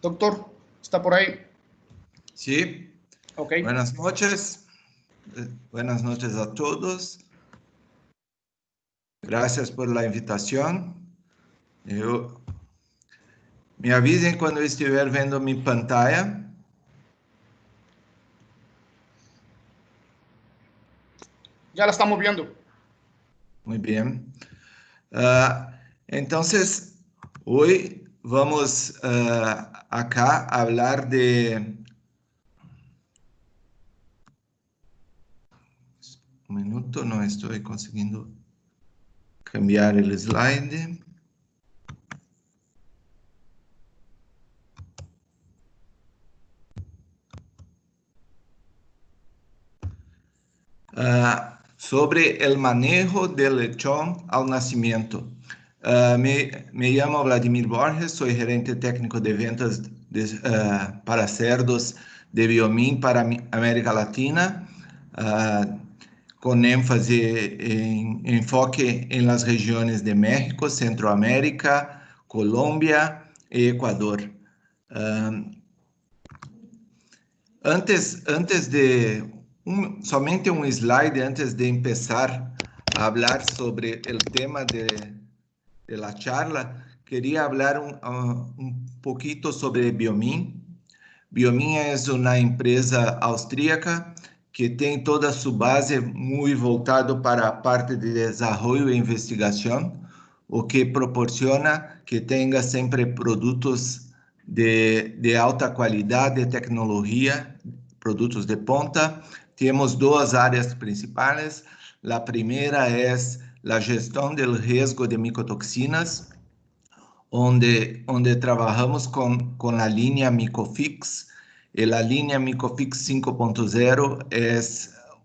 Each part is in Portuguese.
Doctor, ¿está por ahí? Sí. Ok. Buenas noches. Buenas noches a todos. Gracias por la invitación. Me avisen cuando estiver viendo mi pantalla. Ya la estamos viendo. Muy bien. Entonces, hoy vamos acá a hablar de... Un minuto, no estoy consiguiendo cambiar el slide. Sobre el manejo del lechón al nacimiento. Me llamo Vladimir Borges, soy gerente técnico de ventas para cerdos de Biomin para América Latina, con énfasis en enfoque en las regiones de México, Centroamérica, Colombia y Ecuador. Antes de somente un slide antes de empezar a hablar sobre el tema de la charla, quería hablar un poquito sobre Biomin. Biomin es una empresa austríaca que tiene toda su base muy voltado para la parte de desarrollo e investigación, o que proporciona que tenga siempre productos de alta qualidade, de tecnologia, produtos de ponta. Temos duas áreas principais. A primeira é a gestão do risco de micotoxinas, onde trabalhamos com a linha Micofix. E a linha Micofix 5.0 é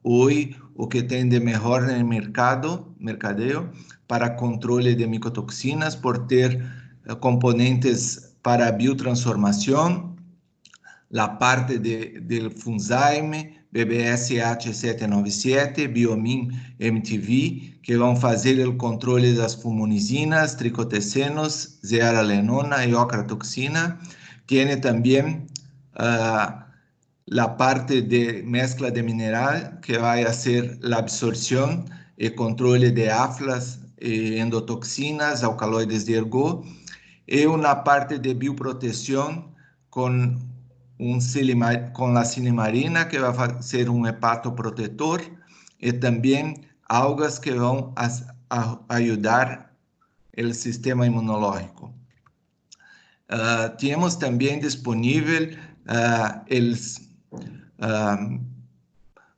hoje o que tem de melhor no mercadeo para controle de micotoxinas, por ter componentes para biotransformação, a parte do Funzyme, BBSH797, Biomin MTV, que vão fazer o controle das fumonizinas, tricotecenos, zearalenona e ocratoxina. Tiene também a parte de mezcla de mineral, que vai ser a absorção e controle de aflas, endotoxinas, alcaloides de ergot, e uma parte de bioproteção com a silimarina, que vai ser um hepatoprotetor, e também algas que vão ajudar o sistema imunológico. Temos também disponível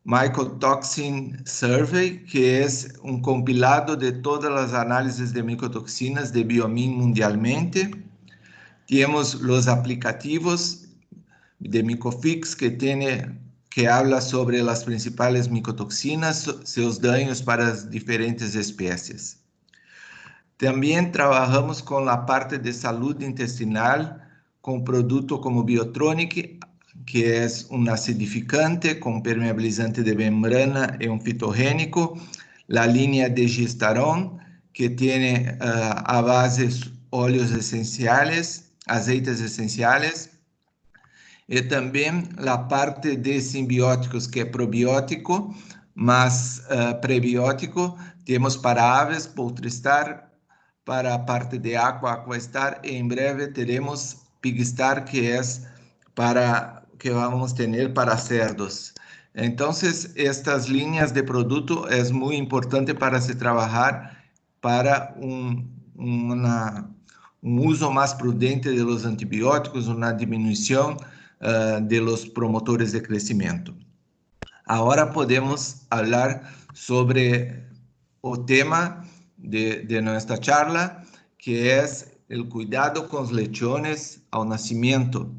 Mycotoxin Survey, que é um compilado de todas as análises de micotoxinas de Biomin mundialmente. Temos os aplicativos de Micofix, que habla sobre as principais micotoxinas, seus danos para as diferentes espécies. Também trabalhamos com a parte de saúde intestinal, com produto como Biotronic, que é um acidificante com permeabilizante de membrana e um fitogênico. A linha de Gistaron, que tem a base óleos essenciais, azeites essenciais. E também a parte de simbióticos, que é probiótico, mas prebiótico. Temos para aves, Poultristar, para a parte de Aquastar, e em breve teremos Pigstar, que é que vamos ter para cerdos. Então, estas linhas de produto é muito importante para se trabalhar para um uso mais prudente de los antibióticos, uma diminuição de los promotores de crescimento. Agora podemos falar sobre o tema de nossa charla, que é o cuidado com os lechones ao nascimento.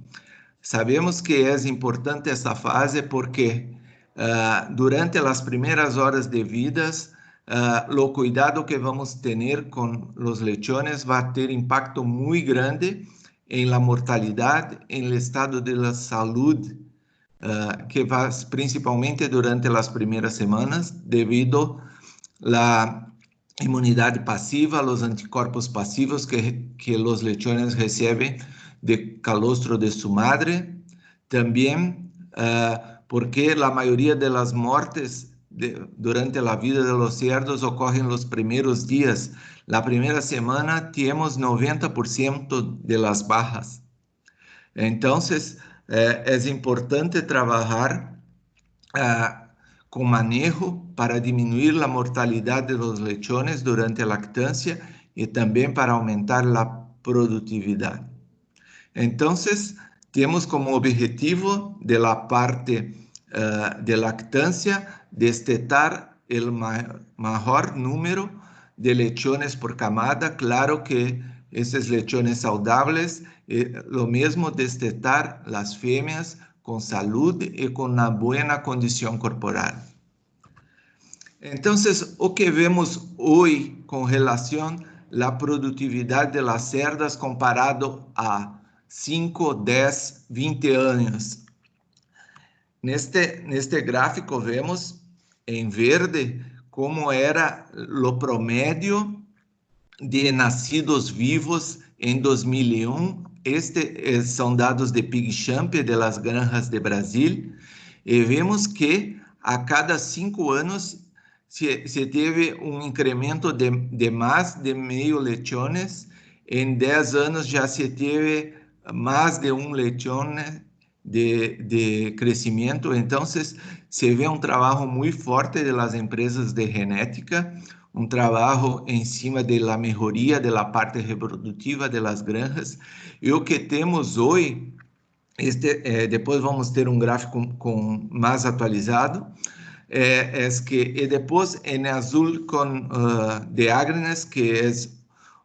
Sabemos que é importante essa fase porque durante as primeiras horas de vidas, o cuidado que vamos ter com os lechones vai ter impacto muito grande em la mortalidade, em el estado de la salud, que vai principalmente durante as primeiras semanas, devido à imunidade passiva, os anticorpos passivos que os lechones recebem de calostro de su madre, también porque la mayoría de las muertes durante la vida de los cerdos ocurren los primeros días. La primera semana tenemos 90% de las bajas. Entonces, es importante trabajar con manejo para disminuir la mortalidad de los lechones durante la lactancia y también para aumentar la productividad. Entonces, tenemos como objetivo de la parte de lactancia destetar el mejor número de lechones por camada. Claro que esos lechones saludables, lo mismo destetar las fêmeas con salud y con una buena condición corporal. Entonces, o que vemos hoy con relación a la productividad de las cerdas comparado a 5, 10, 20 años. Neste gráfico vemos em verde como era o promédio de nascidos vivos em 2001. São dados de PigChamp, de las granjas de Brasil, e vemos que a cada 5 anos se teve um incremento de mais de meio lechones. Em 10 anos já se teve mais de um lechone de crescimento. Então, se vê um trabalho muito forte das empresas de genética, um trabalho em cima da melhoria da parte reprodutiva das granjas. E o que temos hoje, depois vamos ter um gráfico mais atualizado, é que, e depois em azul com de Agrinas, que é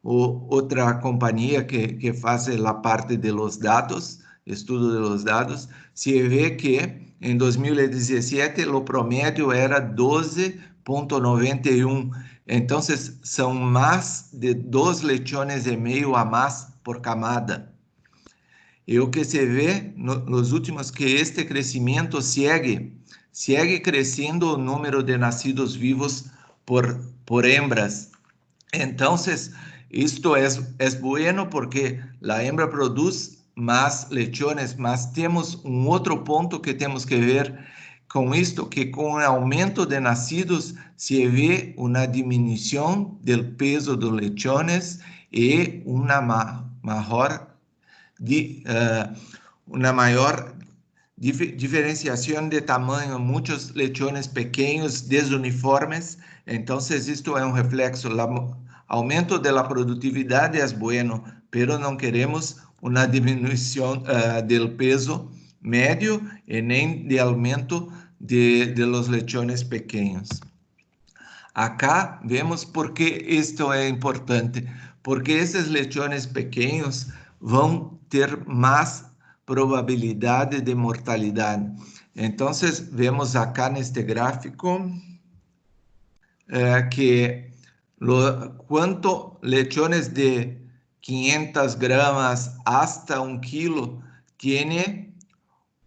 outra companhia que faz a parte de los dados, estudo de los dados, se vê que em 2017 o promédio era 12,91. Então, são mais de 2 lechones e meio a mais por camada. E o que se vê nos últimos que este crescimento segue crescendo o número de nascidos vivos por hembras. Então, isto é bueno porque a hembra produz mais lechones, mas temos um outro ponto que temos que ver com isto, que com o aumento de nascidos se vê uma diminuição do peso dos lechones e uma maior diferenciação de tamanho, muitos lechones pequenos, desuniformes. Então, isto é um reflexo. O aumento da produtividade é bueno, pero não queremos uma diminuição do peso médio e nem de aumento de los lechones pequenos. Acá vemos por que isto é importante, porque esses lechones pequenos vão ter mais probabilidade de mortalidade. Então, vemos acá neste gráfico que quanto lechones de 500 gramas hasta 1 kilo tiene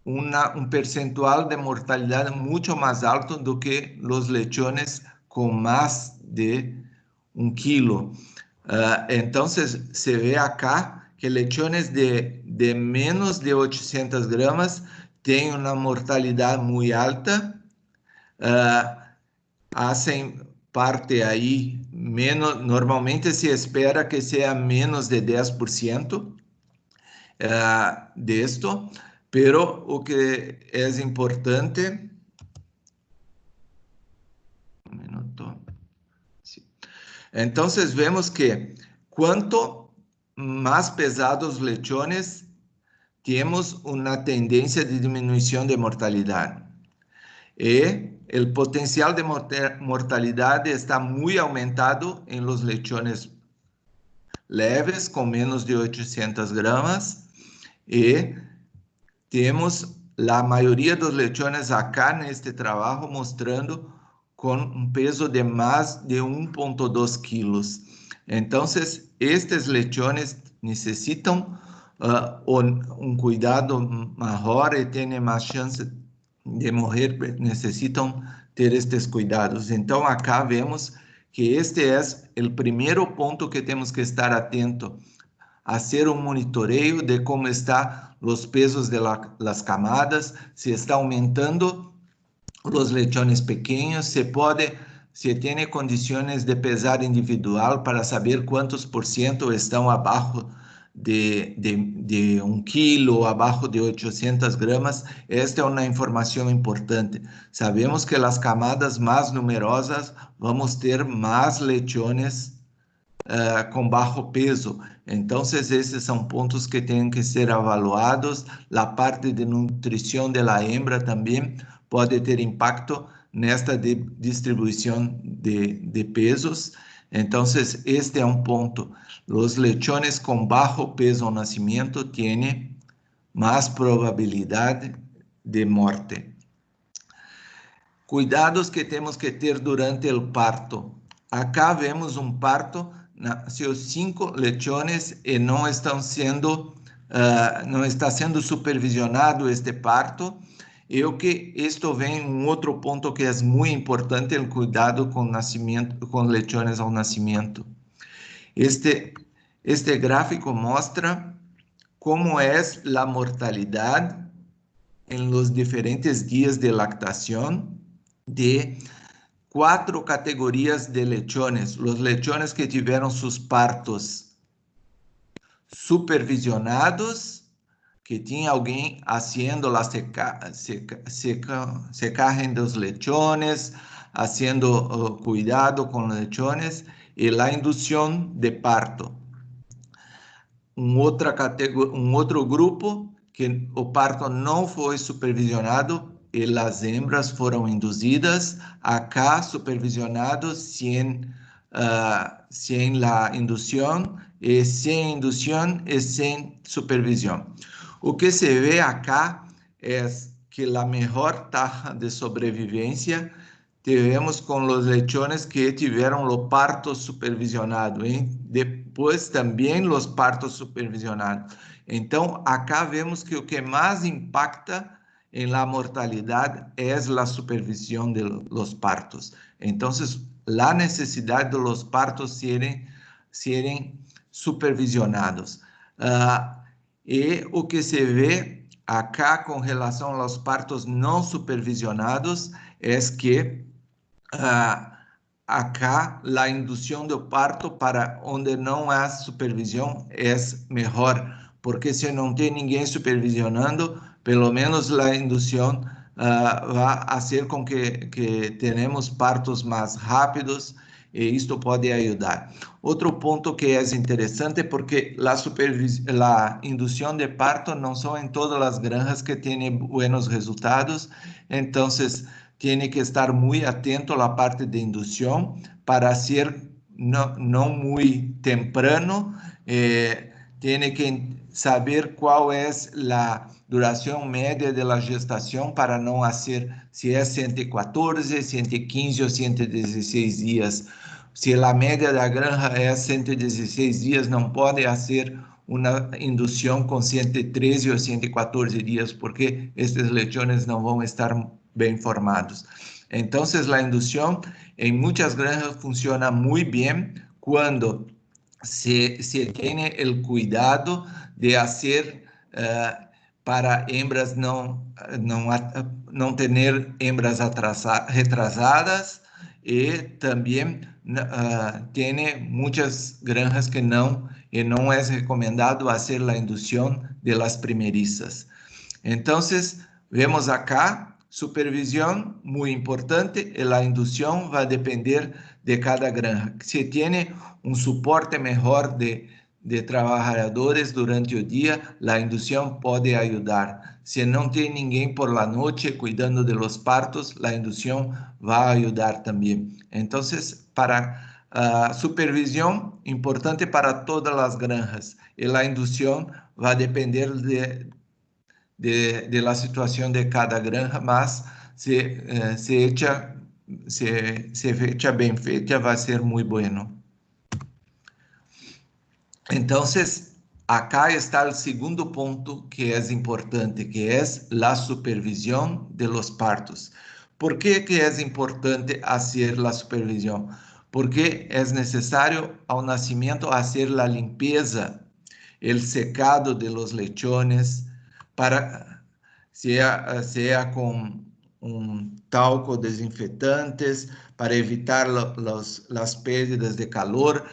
um percentual de mortalidade muito mais alto do que os lechones com mais de 1 kilo. Então, se vê acá que lechones de menos de 800 gramas têm uma mortalidade muito alta, fazem parte aí, normalmente se espera que seja menos de 10% disto, pero o que é importante... Um minuto. Então, vemos que quanto mais pesados os lechones, temos uma tendência de diminuição de mortalidade. E o potencial de mortalidade está muito aumentado em los lechones leves, com menos de 800 gramas, e temos a maioria dos lechones acá neste trabalho mostrando com um peso de mais de 1,2 quilos. Então, estes lechones necessitam um cuidado maior e têm mais chance de morrer, necessitam ter estes cuidados. Então, acá vemos que este é o primeiro ponto que temos que estar atento hacer un monitoreo de cómo están los pesos de las camadas, si está aumentando los lechones pequeños, se tiene condiciones de pesar individual para saber cuántos por ciento están abajo de 1 kilo, abajo de 800 gramas. Esta es una información importante. Sabemos que las camadas más numerosas vamos a tener más lechones com bajo peso. Então, esses são pontos que têm que ser avaliados. A parte de nutrição da hembra também pode ter impacto nesta distribuição de pesos. Então, este é um ponto. Os lechones com bajo peso ao nascimento têm mais probabilidade de morte. Cuidados que temos que ter durante o parto. Acá vemos um parto, nasceu 5 lechones e não está sendo supervisionado este parto. E o que isto vem outro ponto que é muito importante, o cuidado com nascimento, com lechones ao nascimento. Este gráfico mostra como é a mortalidade em los diferentes dias de lactação de 4 categorias de lechones. Los lechones que tiveram sus partos supervisionados, que tinha alguém haciendo la secagem dos lechones, haciendo cuidado com los lechones, e la indução de parto. Outro grupo que o parto não foi supervisionado, e as hembras foram induzidas, acá supervisionados sem a indução, e sem indução e sem supervisão. O que se vê acá é que a melhor taxa de sobrevivência tivemos com os lechones que tiveram o parto supervisionado, hein? Depois também os partos supervisionados. Então, acá vemos que o que mais impacta em la mortalidade é a supervisão de los partos. Então, a necessidade de los partos serem supervisionados. E o que se vê acá com relação aos partos não supervisionados é que acá a indução do parto para onde não há supervisão é melhor, porque se não tem ninguém supervisionando, pelo menos a indução vai fazer com que tenhamos partos mais rápidos, e isto pode ajudar. Outro ponto que é interessante, porque a indução de parto não são em todas as granjas que têm buenos resultados, então tem que estar muito atento à parte de indução para ser não muito temprano, tem que saber qual é a duração média da gestação para não fazer se é 114, 115 ou 116 dias. Se a média da granja é 116 dias, não pode fazer uma indução com 113 ou 114 dias, porque estes lechones não vão estar bem formados. Então, a indução em muitas granjas funciona muito bem quando se tem o cuidado de fazer para hembras não ter hembras retrasadas, e também tem muitas granjas que não é recomendado fazer a indução de las primerizas. Então, vemos acá supervisão muito importante, e a indução vai depender de cada granja. Se tem suporte melhor de trabalhadores durante o dia, a indução pode ajudar. Se não tem ninguém por la noite cuidando de los partos, a indução vai ajudar também. Então, para supervisão, importante para todas as granjas, e a indução vai depender de la situação de cada granja, mas se fecha bem feita, vai ser muito bueno. Então, acá está o segundo ponto que é importante, que é a supervisão de los partos. ¿Por que é importante fazer a supervisão? Porque é necessário ao nascimento fazer a limpeza el secado de los lechones, sea con un talco desinfectantes para evitar las pérdidas de calor.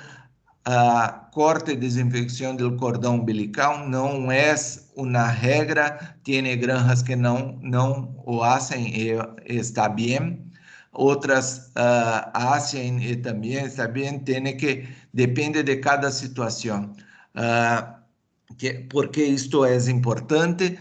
Corte e desinfecção do cordão umbilical não é uma regra, tem granjas que não o fazem e está bem, outras fazem e também está bem, depende de cada situação. Porque isto é importante,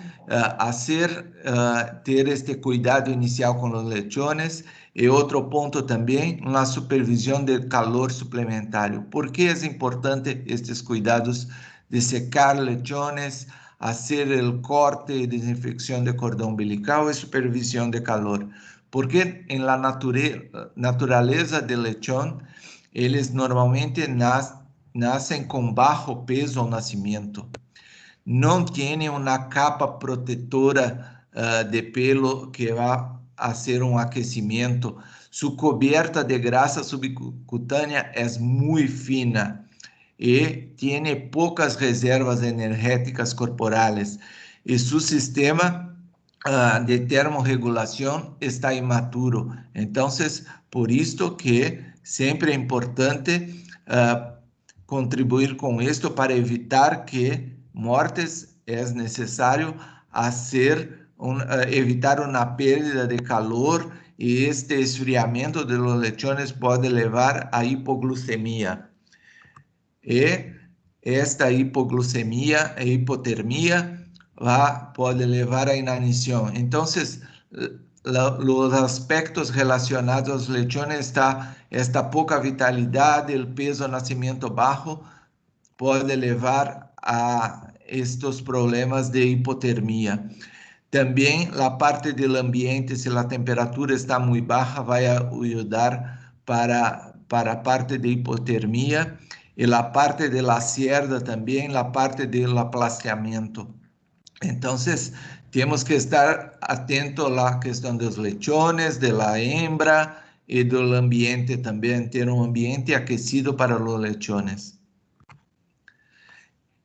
ter este cuidado inicial com os lechones. E outro ponto também, uma supervisão de calor suplementário. Por que é importante estes cuidados de secar lechones, fazer o corte e desinfecção de cordão umbilical e supervisão de calor? Porque em la natureza do lechón, eles normalmente nascem com baixo peso ao nascimento. Não tem uma capa protetora de pelo que vai fazer um aquecimento. Sua coberta de grasa subcutânea é muito fina e tem poucas reservas energéticas corporais. E seu sistema de termorregulação está imaturo. Então, por isso que sempre é importante contribuir com isto para evitar que mortes. É necessário evitar uma perda de calor, e este esfriamento de los lechones pode levar a hipoglucemia. E esta hipoglucemia e hipotermia pode levar a inanição. Então, os aspectos relacionados aos lechones está esta pouca vitalidade, o peso nascimento baixo, pode levar a estes problemas de hipotermia. Também a parte do ambiente, se a temperatura está muito baixa, vai ajudar para a parte de hipotermia. E a parte de la cerda também, a parte do aplastiamento. Então, temos que estar atentos à questão dos lechones, da hembra e do ambiente também, ter um ambiente aquecido para os lechones.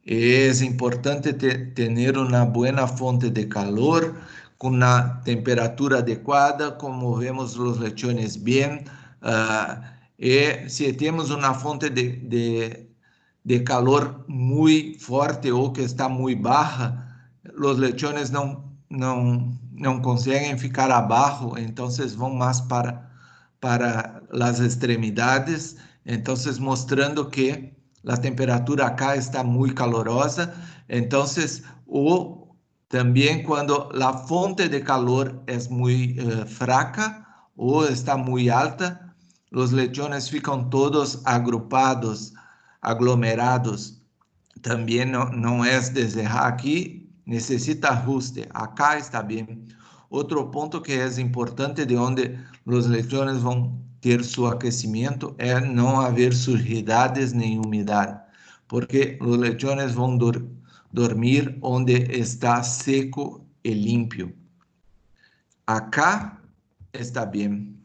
É importante ter uma boa fonte de calor, com uma temperatura adequada, como vemos os lechones bem. E se temos uma fonte de calor muito forte ou que está muito baixa, os lechones não conseguem ficar abaixo, então vão mais para as extremidades. Então, mostrando que a temperatura acá está muito calorosa. Então, também quando a fonte de calor é muito fraca ou está muito alta, os lechones ficam todos agrupados, aglomerados. Também não é desejado. Aqui necessita ajuste. Acá está bem. Outro ponto que é importante de onde os lechones vão ter seu aquecimento é não haver sujidades nem umidade, porque os lechones vão dormir onde está seco e limpo. Acá está bem,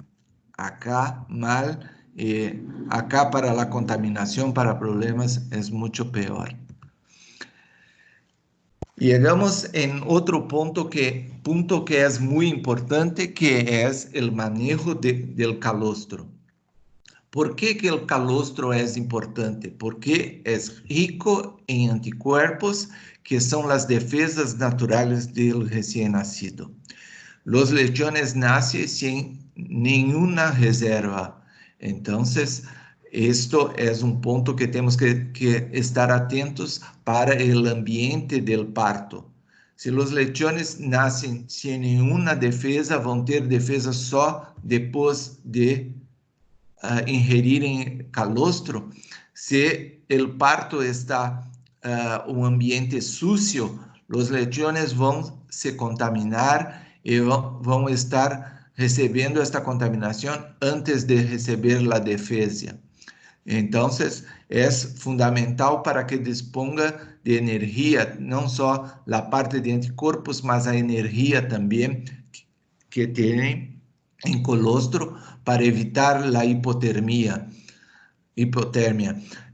acá mal, e acá para a contaminação, para problemas, é muito pior. Chegamos em outro ponto que é muito importante, que é o manejo do calostro. Por que o calostro é importante? Porque é rico em anticuerpos, que são as defesas naturais do recém-nascido. Os lechones nascem sem nenhuma reserva. Então, isto é um ponto que temos que estar atentos para o ambiente do parto. Se os lechones nascem sem nenhuma defesa, vão ter defesa só depois de ingerirem calostro. Se o parto está um ambiente sucio, os lechones vão se contaminar e vão estar recebendo esta contaminação antes de receber a defesa. Então, é fundamental para que disponga de energia, não só a parte de anticorpos, mas a energia também que tem em colostro para evitar a hipotermia.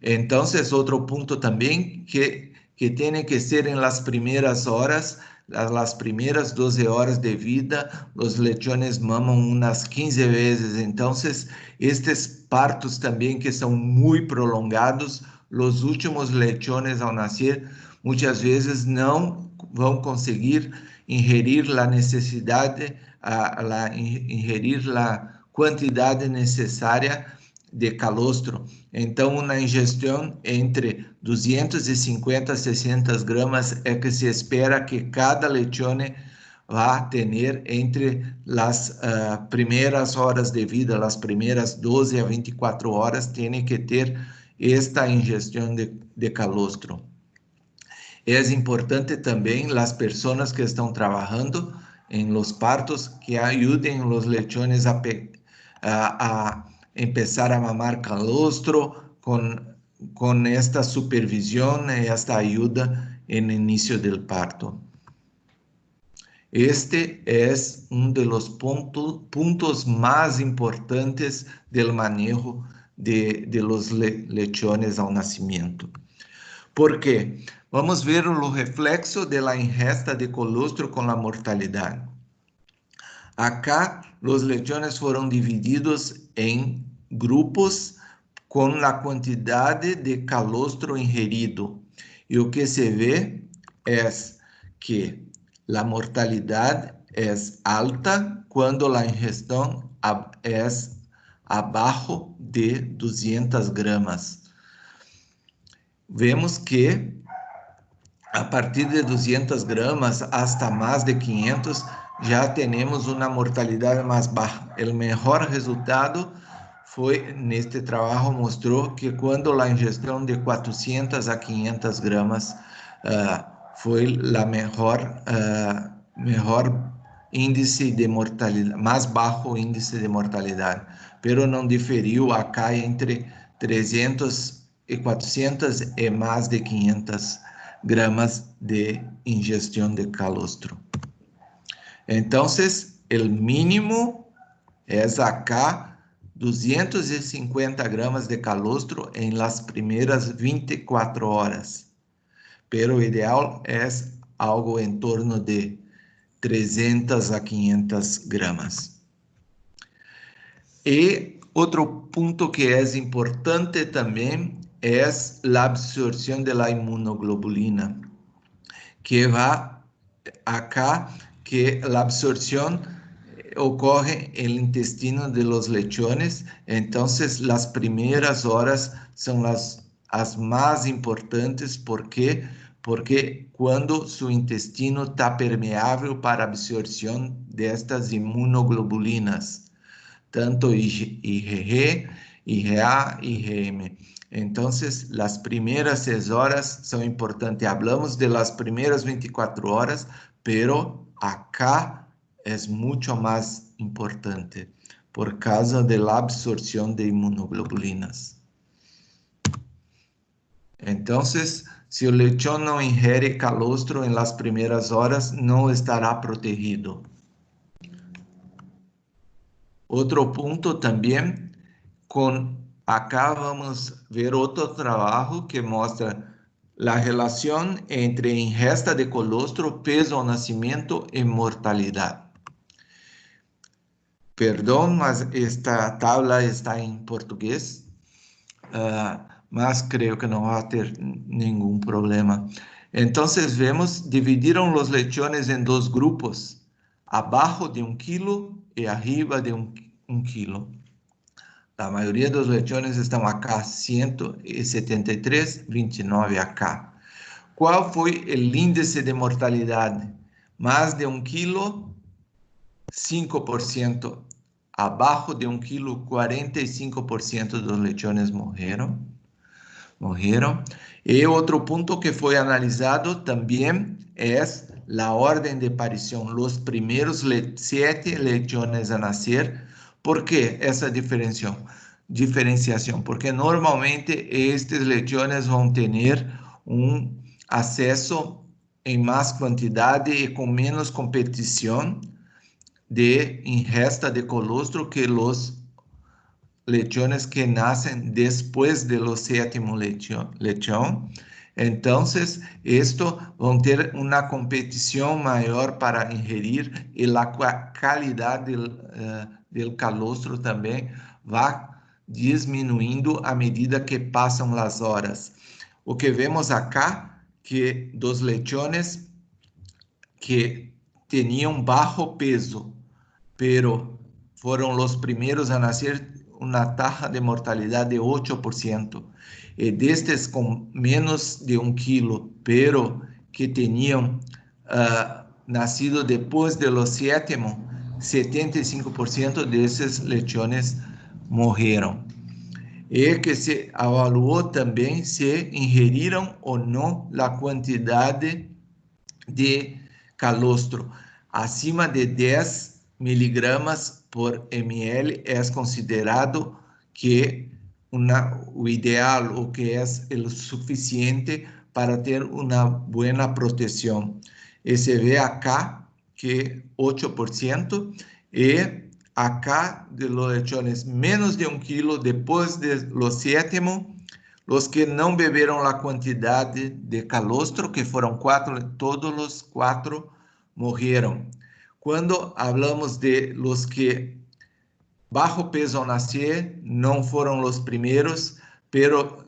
Então, outro ponto também que que tiene que ser en las primeras horas, las primeras 12 horas de vida, los lechones maman unas 15 veces. Entonces, estos partos también que son muy prolongados, los últimos lechones al nacer muchas veces no van a conseguir ingerir la necesidad, ingerir la cantidad necesaria de calostro. Então, uma ingestão entre 250 a 600 gramas é que se espera que cada lechone vá ter entre as primeiras horas de vida, as primeiras 12 a 24 horas, tem que ter esta ingestão de calostro. É importante também as pessoas que estão trabalhando em los partos que ajudem os lechones a empezar a mamar calostro con esta supervisión y esta ayuda en el inicio del parto. Este es uno de los puntos más importantes del manejo de los lechones al nacimiento. ¿Por qué? Vamos a ver los reflexos de la ingesta de colostro con la mortalidad. Acá los lechones fueron divididos en grupos con la cantidad de calostro ingerido. Y lo que se ve es que la mortalidad es alta cuando la ingestión es abajo de 200 gramas. Vemos que a partir de 200 gramas hasta más de 500 ya tenemos una mortalidad más baja. El mejor resultado fue, en este trabajo mostró que cuando la ingestión de 400 a 500 gramas fue la mejor índice de mortalidad, más bajo índice de mortalidad, pero no diferiu acá entre 300 y 400 y más de 500 gramas de ingestión de calostro. Entonces, el mínimo es acá 250 gramas de calostro en las primeras 24 horas. Pero ideal es algo en torno de 300 a 500 gramas. Y otro punto que es importante también es la absorción de la inmunoglobulina, que va acá, que la absorción ocurre en el intestino de los lechones. Entonces, las primeras horas son las más importantes. ¿Por qué? Porque cuando su intestino está permeable para absorción de estas inmunoglobulinas, tanto IgG, IgA, IgM. Entonces, las primeras 6 horas son importantes. Hablamos de las primeras 24 horas, pero acá es mucho más importante por causa de la absorción de inmunoglobulinas. Entonces, si el lechón no ingiere calostro en las primeras horas, no estará protegido. Otro punto también, acá vamos a ver otro trabajo que muestra la relación entre ingesta de colostro, peso al nacimiento y mortalidad. Perdón, mas esta tabla está en portugués, mas creo que no va a tener ningún problema. Entonces vemos, dividieron los lechones en 2 grupos, abajo de 1 kilo y arriba de 1 kilo. La mayoría de los lechones están acá, 173, 29 acá. ¿Cuál fue el índice de mortalidad? Más de 1 kilo, 5%. Abajo de 1 kilo, 45% de los lechones murieron. Y otro punto que fue analizado también es la orden de aparición. Los primeros 7 lechones a nacer. ¿Por qué esa diferenciación? Porque normalmente estos lechones van a tener un acceso en más cantidad y con menos competición de ingesta de colostro que los lechones que nacen después de los 7º lechón. Entonces, esto van a tener una competición mayor para ingerir y la calidad del calostro también va disminuyendo a medida que pasan las horas. O que vemos acá, que dos lechones que tenían bajo peso, pero fueron los primeros a nacer, una tasa de mortalidad de 8%. De estes con menos de 1 kilo, pero que tenían nacido después de los 7º, 75% de esos lechones murieron. E que se avaliou também se ingeriram ou não a quantidade de calostro. Acima de 10 miligramas por ml é considerado que o ideal, o que é o suficiente para ter uma boa proteção. E se vê acá que 8%, e acá de los lechones menos de 1 kilo, depois de los 7º, los que não beberam a quantidade de calostro, que foram 4, todos os 4 morreram. Quando falamos de los que bajo peso ao nascer, não foram os primeiros, pero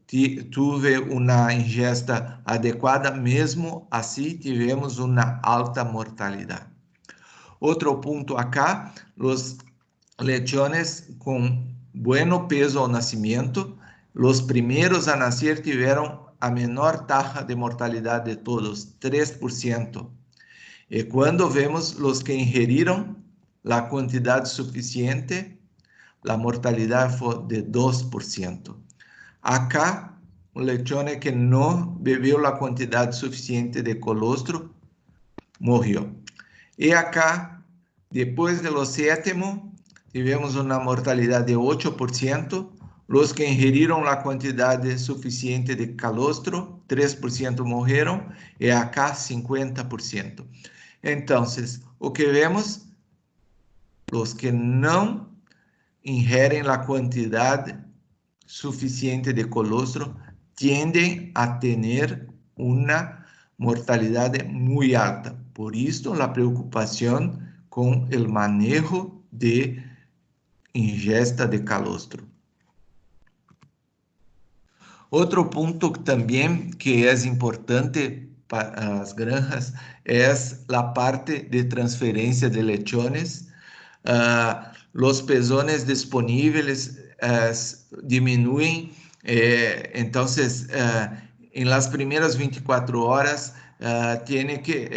tive uma ingesta adequada, mesmo assim tivemos uma alta mortalidade. Outro ponto acá, os lechones com bueno peso ao nascimento, os primeiros a nascer tiveram a menor taxa de mortalidade de todos, 3%. E quando vemos os que ingeriram a quantidade suficiente, a mortalidade foi de 2%. Acá, o lechone que não bebeu a quantidade suficiente de colostro, morreu. E acá, depois de los 7º, tivemos uma mortalidade de 8%. Os que ingeriram a quantidade suficiente de calostro, 3% morreram, e acá 50%. Então, o que vemos? Os que não ingerem a quantidade suficiente de colostro tendem a ter uma mortalidade muito alta. Por isso, a preocupação com o manejo de ingesta de calostro. Outro ponto também que é importante para as granjas é a parte de transferência de lechones. Os pezones disponíveis diminuem, então, em las primeiras 24 horas, tem que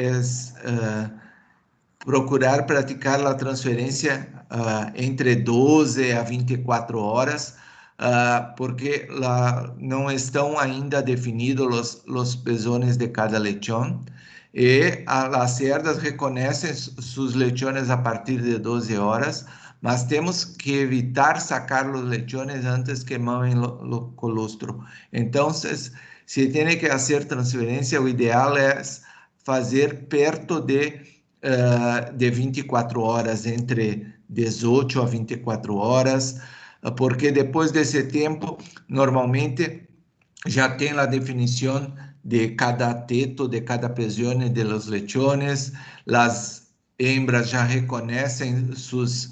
procurar praticar a transferência entre 12 a 24 horas, porque não estão ainda definidos os pezones de cada lechón, e as cerdas reconhecem seus lechones a partir de 12 horas, mas temos que evitar sacar os lechones antes que mamem o colostro. Então, se tem que fazer transferência, o ideal é fazer perto de 24 horas, entre 18 a 24 horas, porque depois desse tempo, normalmente, já tem a definição de cada teto, de cada pezone de los lechones, as hembras já reconhecem seus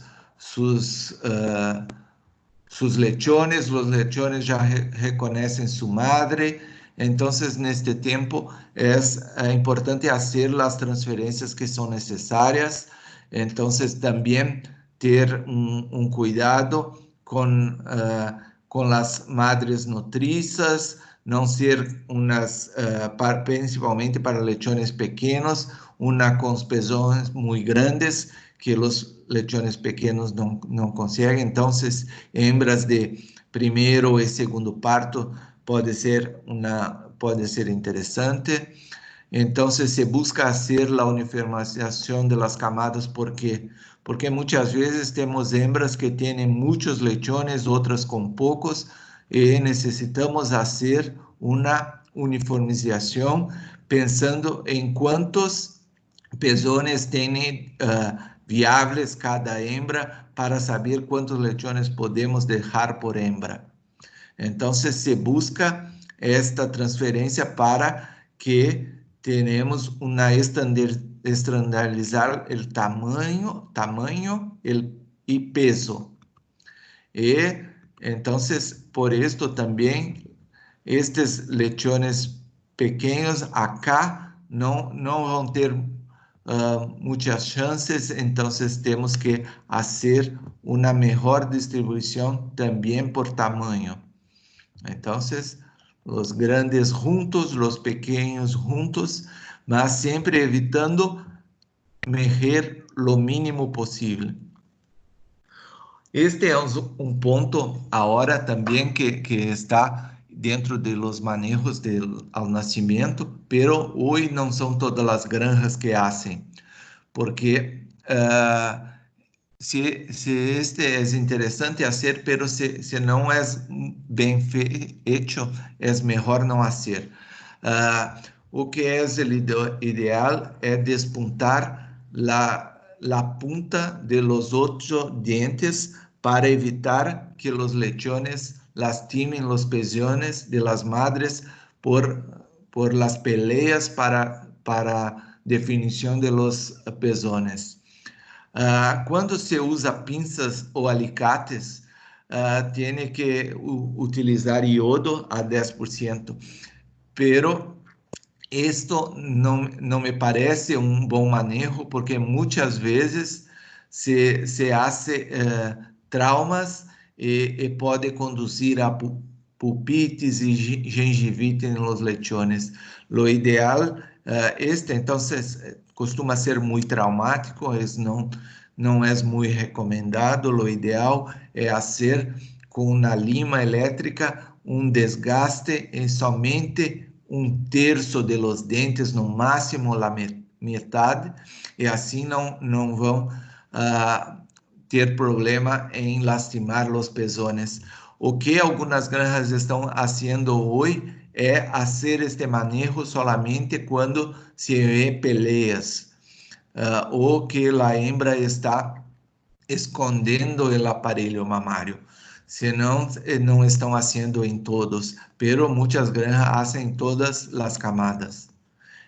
lechones, os lechones já reconhecem sua madre. Então, neste tempo, é importante fazer as transferências que são necessárias. Então, também ter cuidado com as madres nutrizas, não ser principalmente para lechones pequenos, com os pezones muito grandes, que os lechones pequenos não conseguem. Então, hembras de primeiro e segundo parto pode ser interessante. Então, se busca fazer a uniformização das camadas, porque muitas vezes temos hembras que têm muitos lechones, outras com poucos, e necessitamos fazer uma uniformização pensando em quantos pezones tem viáveis cada hembra, para saber quantos lechones podemos deixar por hembra. Então, se busca esta transferência para que tenemos una estandarizar el tamaño y peso. Y entonces, por esto también, estos lechones pequeños acá no van a tener muchas chances, entonces tenemos que hacer una mejor distribución también por tamaño. Entonces, los grandes juntos, los pequeños juntos, mas siempre evitando medir lo mínimo posible. Este é um ponto agora também que está dentro de los manejos ao nascimento, pero hoje não são todas as granjas que fazem, porque se este é interessante fazer, pero se não é bem feito, é melhor não fazer. O que é o ideal é despuntar la punta de los 8 dientes para evitar que los lechones lastimen los pezones de las madres por las peleas para definición de los pezones. Cuando se usa pinzas o alicates, tiene que utilizar iodo a 10%, pero esto não me parece um bom manejo, porque muitas vezes se hace traumas e pode conduzir a pulpitis e gengivite nos lechones. Lo ideal, então, costuma ser muito traumático, não é muito recomendado. Lo ideal é fazer com uma lima elétrica um desgaste em somente um terço de los dentes, no máximo a metade, e assim não vão ter problema em lastimar los pezones. O que algumas granjas estão fazendo hoje é fazer este manejo solamente quando se vê peleas, ou que a hembra está escondendo o aparelho mamário. Senão, não estão fazendo em todos, pero muitas granjas fazem todas as camadas.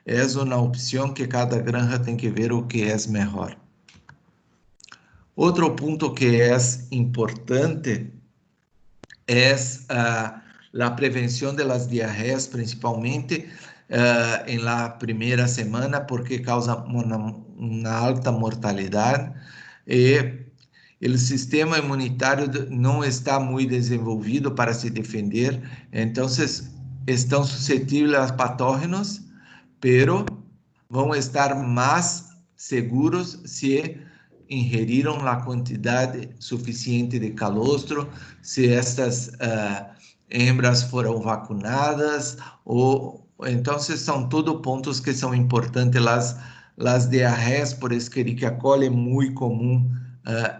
É uma opção que cada granja tem que ver o que é melhor. Outro ponto que é importante é a prevenção das diarreias, principalmente em la primeira semana, porque causa uma alta mortalidade e o sistema imunitário não está muito desenvolvido para se defender, então estão suscetíveis a patógenos, pero vão estar mais seguros se ingeriram a quantidade suficiente de calostro, se estas hembras foram vacunadas, então são todos pontos que são importantes. As diarreias por Escherichia coli é muito comum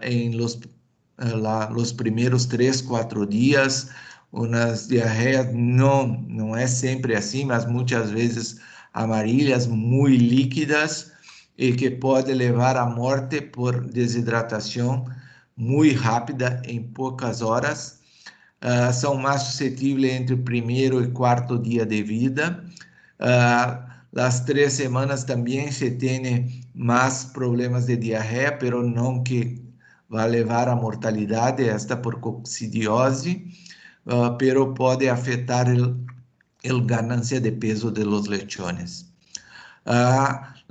em los primeiros 3-4 dias, umas diarreias não é sempre assim, mas muitas vezes amarelas, muito líquidas, e que pode levar à morte por desidratação muito rápida em poucas horas. São mais suscetíveis entre o primeiro e quarto dia de vida. As 3 semanas também se tem mais problemas de diarreia, pero não que vai levar à mortalidade, esta por coccidiose, pero pode afetar a ganância de peso de los lechones.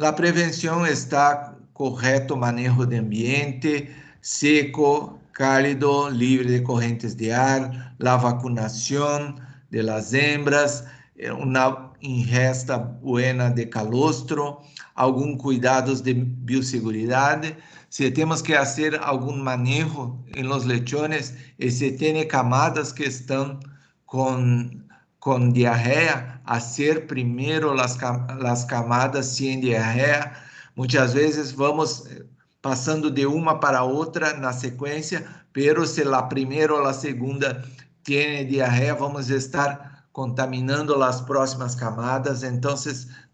A prevenção está correto manejo de ambiente, seco, cálido, livre de correntes de ar, a vacunação de las hembras, uma ingesta buena de calostro, alguns cuidados de biosseguridade. Se temos que fazer algum manejo em los lechones e se tem camadas que estão com diarreia, fazer primeiro as camadas sem diarreia. Muitas vezes vamos passando de uma para outra na sequência, pero se a primeira ou a segunda tem diarreia, vamos estar contaminando as próximas camadas, então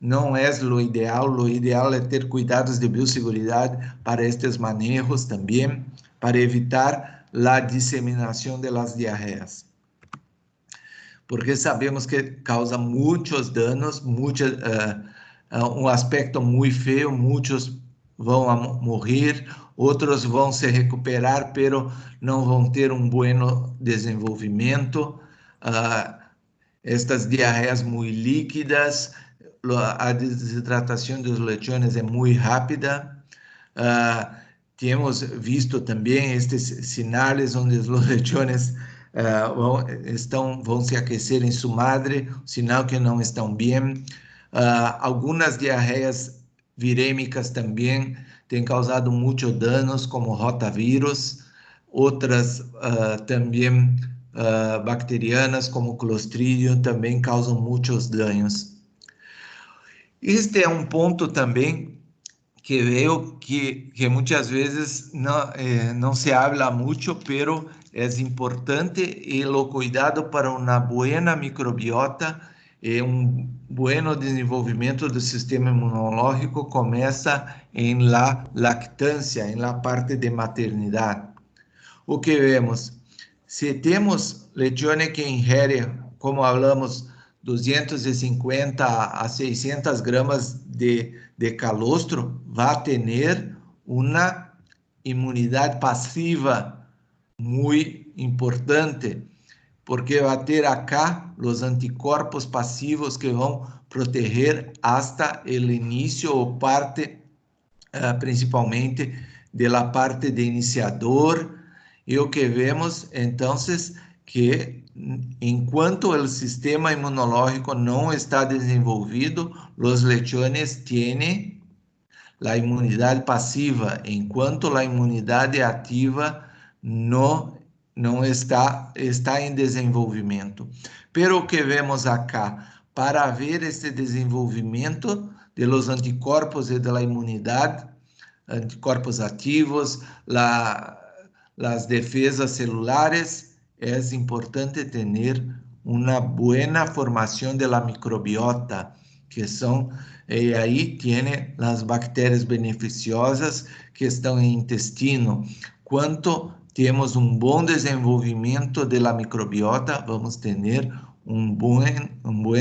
não é o ideal é ter cuidados de biosseguridade para estes manejos também, para evitar a disseminação das diarreias. porque sabemos que causa muitos danos, um aspecto muito feio, muitos vão morrer, outros vão se recuperar, pero não vão ter um bom desenvolvimento. Estas diarreias muito líquidas, a desidratação dos lechones é muito rápida. Temos visto também estes sinais onde os lechones vão se aquecer em sua madre, sinal que não estão bem. Algumas diarreias virêmicas também têm causado muitos danos, como rotavírus, outras também bacterianas, como Clostridium, também causam muitos danos. Este é um ponto também que veo que muitas vezes não se habla muito, pero é importante e o cuidado para uma boa microbiota e um bom desenvolvimento do sistema imunológico começa em la lactância, em la parte de maternidade. O que vemos? Se temos lechone que ingere, como falamos, 250 a 600 gramas de calostro, vai ter uma imunidade passiva muito importante, porque vai ter acá os anticorpos passivos que vão proteger hasta o início ou parte, principalmente, da parte de iniciador. E o que vemos, então, que enquanto o sistema imunológico não está desenvolvido, os lechones têm a imunidade passiva, enquanto a imunidade ativa não está em desenvolvimento. Pero o que vemos acá, para ver esse desenvolvimento de los anticorpos e da imunidade, anticorpos ativos, las defesas celulares, es importante tener una buena formación de la microbiota, que son, ahí tiene las bacterias beneficiosas que están en el intestino. Cuanto temos um bom desenvolvimento da microbiota, vamos ter um bom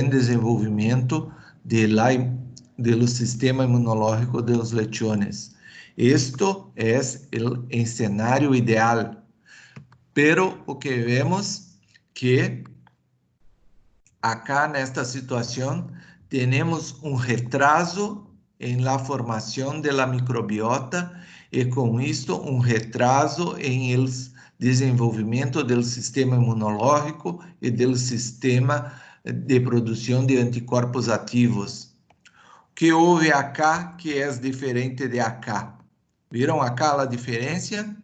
desenvolvimento do sistema imunológico dos lechones. Esto es el cenário ideal, pero o que vemos que acá nesta situação temos um retraso em la formação de la microbiota e com isto um retraso em el desenvolvimento do sistema imunológico e do sistema de produção de anticorpos ativos. O que houve acá que é diferente de acá? Viram acá a diferença?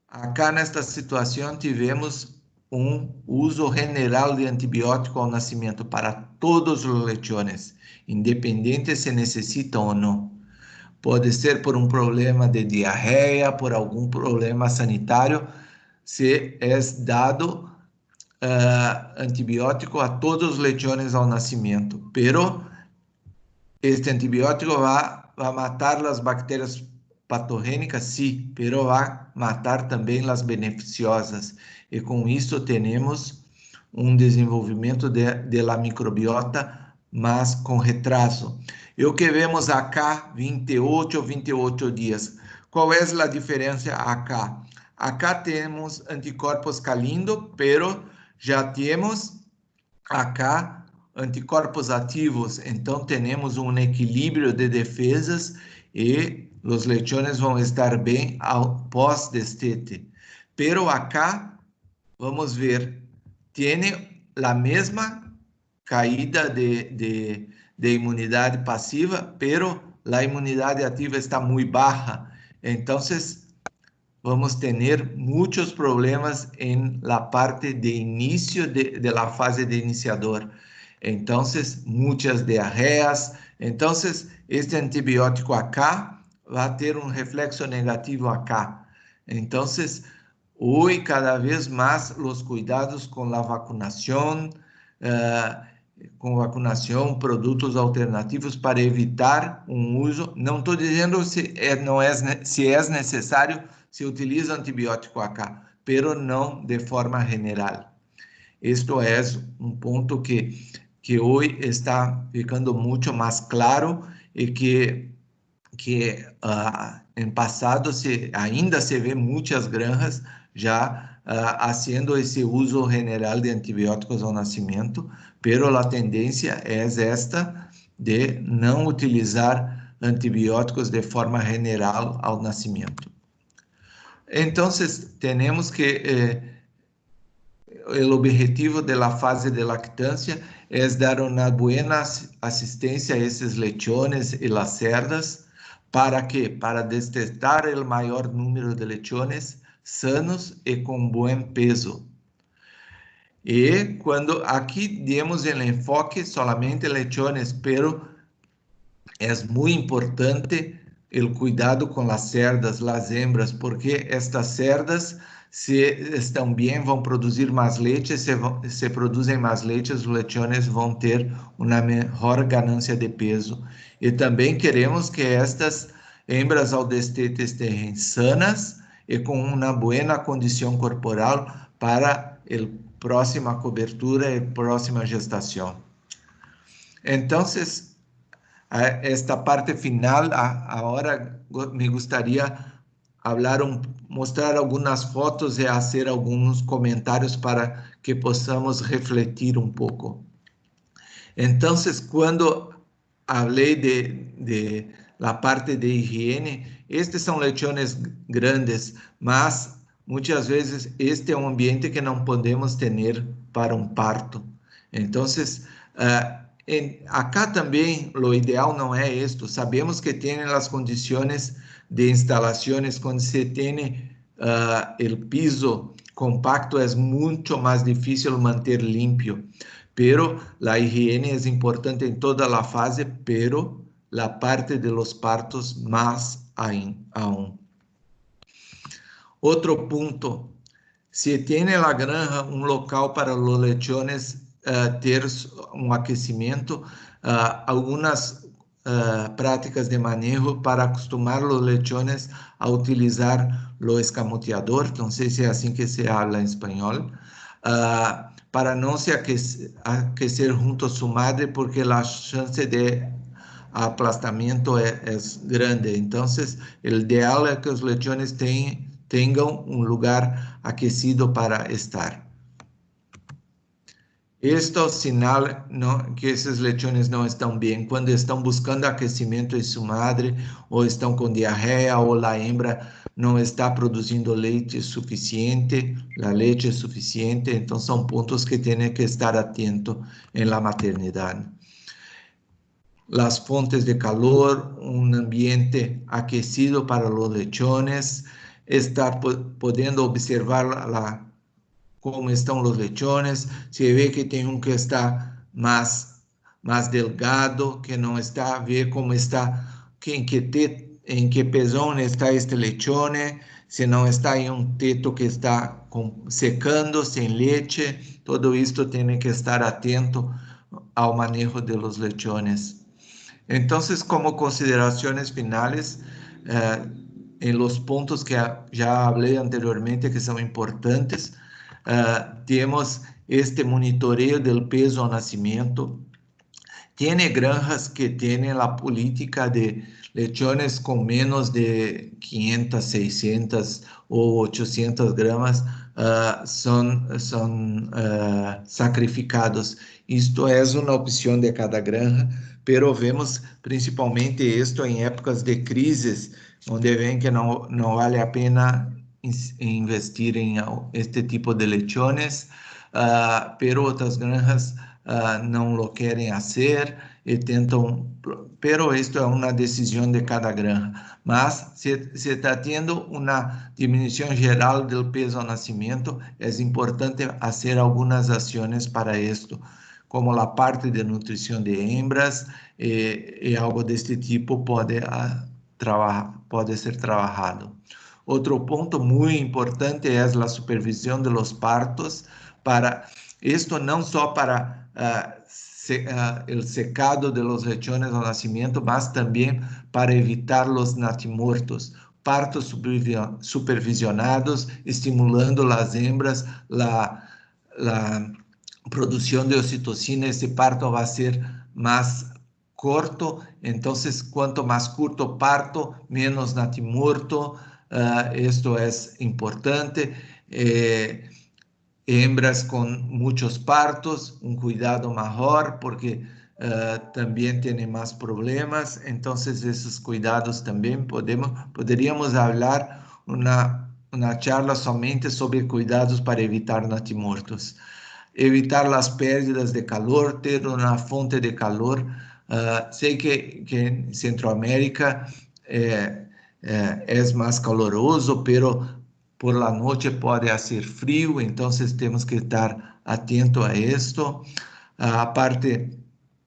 Acá nesta situação tivemos um uso general de antibiótico ao nascimento para todos os lechones, independente se necessitam ou não. Pode ser por um problema de diarreia, por algum problema sanitário, se é dado antibiótico a todos os lechones ao nascimento, pero este antibiótico vai matar as bactérias patogênicas, sim, pero vai matar também as beneficiosas. E com isso temos um desenvolvimento de la microbiota, mas com retraso. E o que vemos acá, 28 dias. Qual é a diferença acá? Acá temos anticorpos calindo, pero já temos acá anticorpos ativos, então temos um equilíbrio de defesas e os lechones vão estar bem após destete. Pero acá, vamos ver, tem a mesma caída de imunidade passiva, pero a imunidade ativa está muito baixa. Então, vamos ter muitos problemas em la parte de início de la fase de iniciador. Então, muitas diarreias. Então, este antibiótico acá vai ter um reflexo negativo acá. Então, hoje, cada vez mais, os cuidados com a vacinação, produtos alternativos para evitar um uso. Não estou dizendo se é necessário se utiliza antibiótico acá, pero não de forma general. Isto é um ponto que hoje está ficando muito mais claro e que em passado ainda se vê muitas granjas já fazendo esse uso general de antibióticos ao nascimento, pero a tendência é esta de não utilizar antibióticos de forma general ao nascimento. Então, temos que o objetivo da fase de lactância é dar uma boa assistência a esses lechones e las cerdas. ¿Para quê? Para destetar o maior número de lechones sanos e com bom peso. E quando aqui demos o enfoque solamente lechones, pero é muito importante o cuidado com as cerdas, as hembras, porque estas cerdas, se estão bem, vão produzir mais leite, se produzem mais leite, os lechones vão ter uma melhor ganância de peso. E também queremos que estas hembras ao destete estejam sanas e com uma boa condição corporal para a próxima cobertura e próxima gestação. Então, esta parte final, agora me gostaria mostrar algumas fotos e fazer alguns comentários para que possamos refletir um pouco. Então, quando falei de la parte de higiene, estes são lechones grandes, mas muitas vezes este é um ambiente que não podemos ter para um parto. Então, acá também, o ideal não é isto. Sabemos que tem as condições de instalações, quando se tem o piso compacto, é muito mais difícil manter limpo. Pero a higiene é importante em toda a fase, pero a parte de los partos mais aún. Outro ponto, se tem na granja um local para os lechones ter um aquecimento, algumas práticas de manejo para acostumar os lechones a utilizar o escamoteador, não sei se é assim que se fala em espanhol, para não se aquecer junto a sua madre, porque a chance de aplastamento é grande. Então, o ideal é que os lechones tenham um lugar aquecido para estar. Este é o sinal que esses lechones não estão bem, quando estão buscando aquecimento em sua madre, ou estão com diarreia, ou a hembra não está produzindo leite suficiente, a leite é suficiente. Então, são pontos que tem que estar atento em la maternidade. As fontes de calor, um ambiente aquecido para os lechones, estar podendo observar como estão os lechones, se vê que tem um que está mais delgado, que não está, vê como está, em que pezão está este lechone, se não está em um teto que está secando, sem leite. Tudo isto tem que estar atento ao manejo de los lechones. Então, como considerações finais, em los pontos que já falei anteriormente, que são importantes, temos este monitoreio do peso ao nascimento. Tem granjas que têm a política de lechones com menos de 500, 600 ou 800 gramas são sacrificados. Isto é uma opção de cada granja, pero vemos principalmente isto em épocas de crises, onde vem que não vale a pena investir em este tipo de lechones, pero outras granjas não lo querem fazer e tentam, pero isto é uma decisão de cada granja. Mas se está tendo uma diminuição geral do peso ao nascimento, é importante fazer algumas ações para isto, como a parte de nutrição de hembras, e algo deste tipo pode ser trabalhado. Outro ponto muito importante é a supervisão de los partos, para isto não só para o secado de los lechones ao nascimento, mas também para evitar los natimortos, partos supervisionados, estimulando las hembras, la producción de oxitocina. Este parto va a ser más corto, entonces cuanto más corto parto, menos natimorto. Esto es importante. Hembras con muchos partos, un cuidado mejor porque también tiene más problemas. Entonces esos cuidados también podríamos hablar una charla somente sobre cuidados para evitar natimortos. Evitar las pérdidas de calor, ter una fuente de calor. Sei que en Centroamérica es más caloroso, pero por la noche puede hacer frío, entonces tenemos que estar atentos a esto. Aparte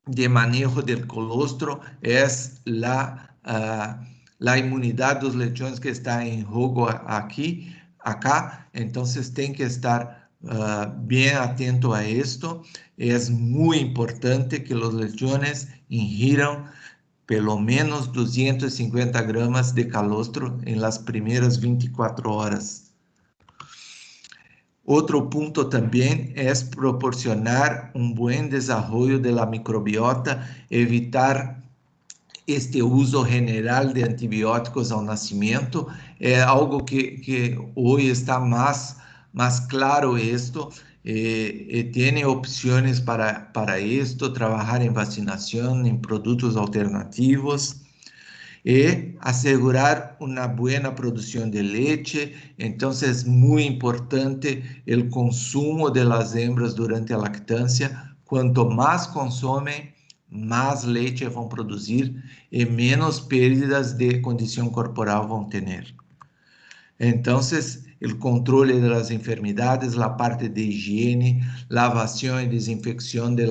de manejo del colostro, es la inmunidad de los lechones que está en juego acá, entonces tem que estar bien atento a esto. Es muy importante que los lechones ingieran pelo menos 250 gramas de calostro en las primeras 24 horas. Otro punto también es proporcionar un buen desarrollo de la microbiota, evitar este uso general de antibióticos al nacimiento. Es algo que hoy está más claro esto. Tiene opciones para esto, trabajar en vacinación, en productos alternativos. Asegurar una buena producción de leche. Entonces es muy importante el consumo de las hembras durante la lactancia. Cuanto más consumen, más leche van a producir y menos pérdidas de condición corporal van a tener. Entonces, el control de las enfermedades, la parte de higiene, lavación y desinfección de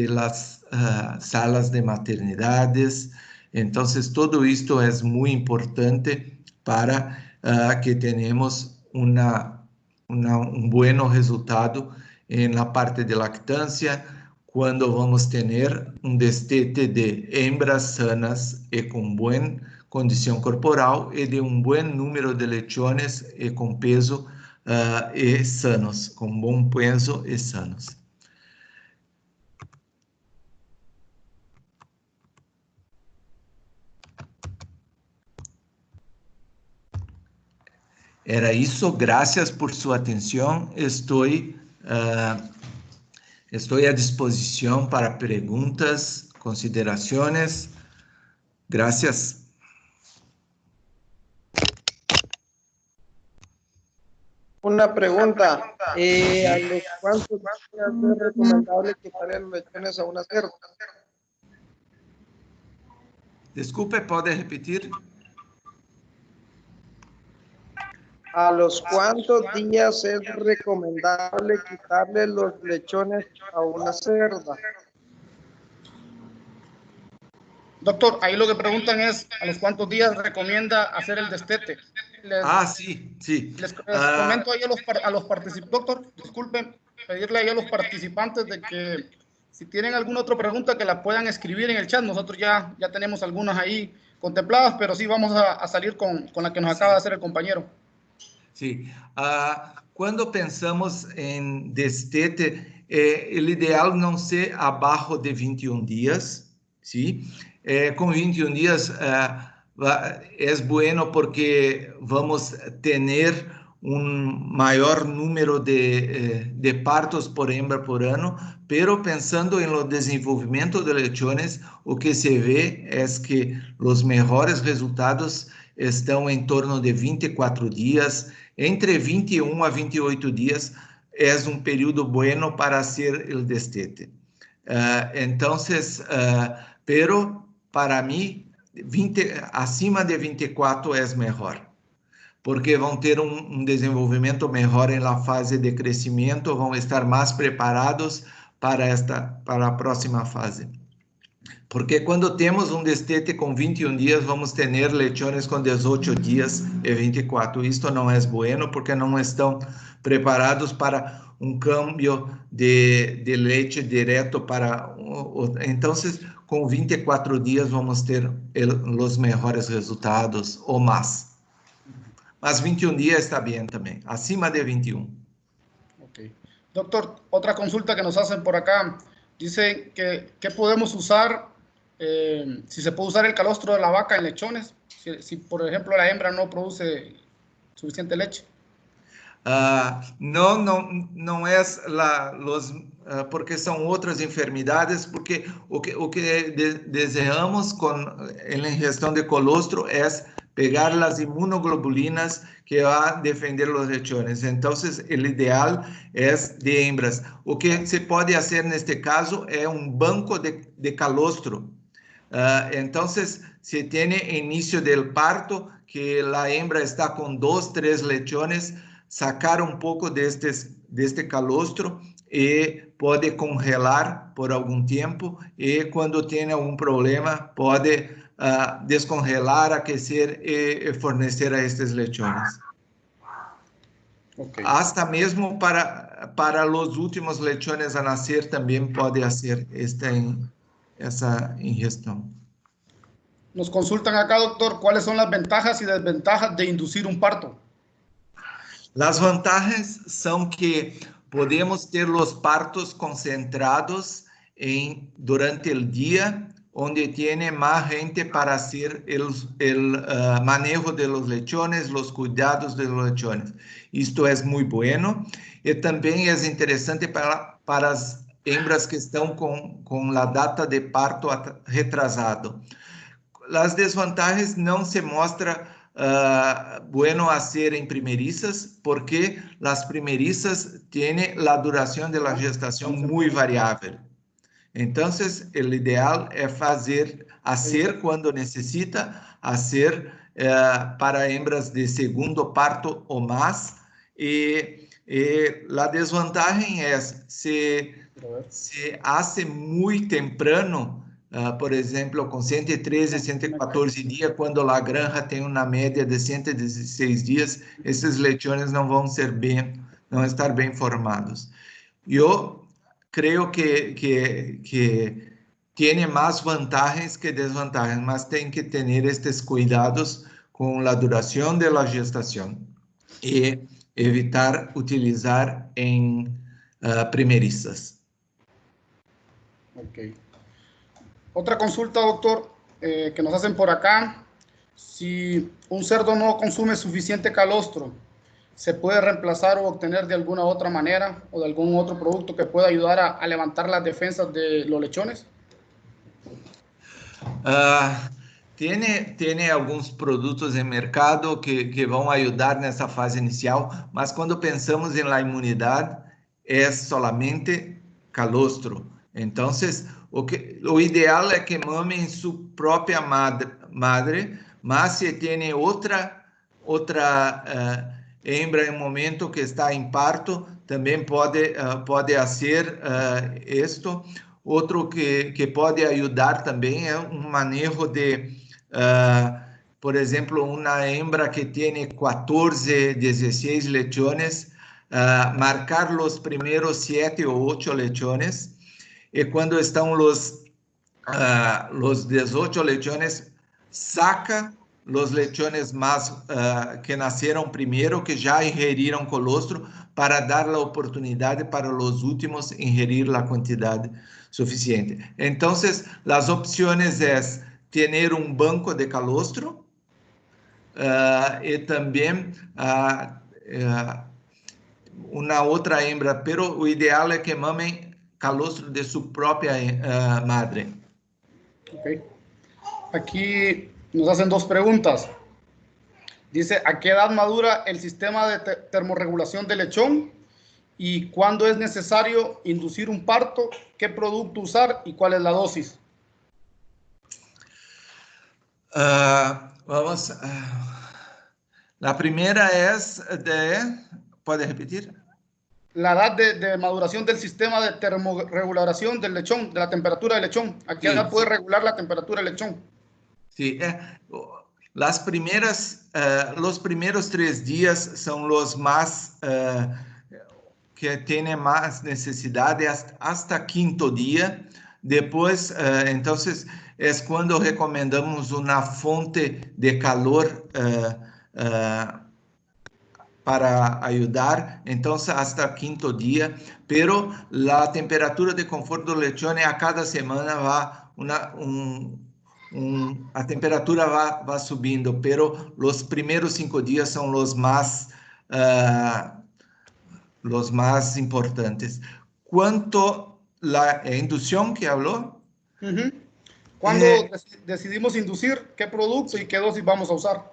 las salas de maternidades. Entonces, todo esto es muy importante para que tenemos un buen resultado en la parte de lactancia, cuando vamos a tener un destete de hembras sanas y con buena condición corporal y de un buen número de lechones y con peso y sanos, con buen peso y sanos. Era isso, graças por sua atenção. Estou à disposição para perguntas, considerações. Graças. Una pregunta, ¿a los cuántos días es recomendable quitarle los lechones a una cerda? Desculpe, ¿puede repetir? ¿A los cuántos días es recomendable quitarle los lechones a una cerda? Doctor, ahí lo que preguntan es a los cuántos días recomienda hacer el destete. Sí, sí. Les comento ahí a los participantes, doctor, disculpen, pedirle ahí a los participantes de que si tienen alguna otra pregunta que la puedan escribir en el chat. Nosotros ya tenemos algunas ahí contempladas, pero sí vamos a salir con la que nos acaba de hacer el compañero. Sí. Cuando pensamos en destete, el ideal no ser abajo de 21 días, ¿sí? Con 21 días es bueno porque vamos a tener un mayor número de partos por hembra por año, pero pensando en el desenvolvimiento de lechones, lo que se ve es que los mejores resultados están en torno de 24 días, entre 21 a 28 días es un periodo bueno para hacer el destete. Entonces, pero para mí, acima de 24 es mejor, porque van a ter un desenvolvimento mejor en la fase de crecimiento, van a estar más preparados para la próxima fase. Porque cuando tenemos un destete con 21 días, vamos a tener lechones con 18 días y 24. Esto no es bueno porque no están preparados para un cambio de leche directo para... Entonces, com 24 días vamos ter os melhores resultados ou mais. Mas 21 días está bien también, acima de 21. Ok. Doctor, otra consulta que nos hacen por acá. Dice que podemos usar, si se puede usar el calostro de la vaca en lechones, si por ejemplo la hembra no produce suficiente leche. Não é porque são outras enfermidades, porque o que desejamos com a ingestão de colostro é pegar as imunoglobulinas que va a defender os lechones. Então, o ideal é de hembras. O que se pode fazer neste caso é um banco de calostro. Então, se tem início do parto, que a hembra está com 2, 3 lechones, sacar um pouco deste calostro e pode congelar por algum tempo, e quando tem algum problema pode descongelar, aquecer e fornecer a estes lechones. Okay. Hasta mesmo para os últimos lechones a nascer também pode fazer essa ingestão. Nos consultan acá, doctor, ¿cuáles son las ventajas y desventajas de inducir un parto? As vantagens são que podemos ter os partos concentrados durante o dia, onde tem mais gente para fazer o manejo de los lechones, os cuidados de los lechones. Isto é muito bueno e também é interessante para as hembras que estão com a data de parto retrasado. As desvantagens não se mostram bueno hacer en primerizas, porque las primerizas tienen la duración de la gestación muy variable. Entonces, el ideal es hacer cuando necesita, hacer para hembras de segundo parto o más. Y la desventaja es se hace muy temprano, por exemplo, com 113, 114 dias, quando a granja tem uma média de 116 dias, esses lechones não vão estar bem formados. Eu creio que tem mais vantagens que desvantagens, mas tem que ter estes cuidados com a duração da gestação e evitar utilizar em primerizas. Ok. Otra consulta, doctor, que nos hacen por acá. Si un cerdo no consume suficiente calostro, ¿se puede reemplazar o obtener de alguna otra manera o de algún otro producto que pueda ayudar a levantar las defensas de los lechones? Tem alguns produtos em mercado que vão ajudar nessa fase inicial, mas quando pensamos em la imunidade, é solamente calostro. Então, o ideal é que mamem sua própria madre, mas se tem outra hembra em momento que está em parto, também pode fazer isto. Outro que pode ajudar também é um manejo de, por exemplo, uma hembra que tem 14, 16 lechones, marcar os primeiros 7 ou 8 lechones, e quando estão os 18 lechones, saca os lechones mais que nasceram primeiro, que já ingeriram colostro, para dar a oportunidade para os últimos ingerir a quantidade suficiente. Então, as opções é ter um banco de calostro e também uma outra hembra, pero o ideal é que mamem calostro de sua própria madre. Ok. Aquí nos hacen dos preguntas. Dice, ¿a qué edad madura el sistema de termorregulación del lechón? ¿Y cuándo es necesario inducir un parto? ¿Qué producto usar y cuál es la dosis? Vamos. La primera es de... ¿Puede repetir? La edad de maduración del sistema de termorregulación del lechón, de la temperatura del lechón. ¿A qué edad puede regular la temperatura del lechón? Sí, los primeros 3 días son los más que tienen más necesidad, hasta quinto día Depois, entonces, es cuando recomendamos una fuente de calor para ayudar, entonces hasta quinto día, pero la temperatura de confort del lechón a cada semana va a temperatura va subindo, pero los primeros 5 días son los más importantes. ¿Cuánto la inducción que habló? ¿Cuándo decidimos inducir? ¿Qué producto y qué dosis vamos a usar?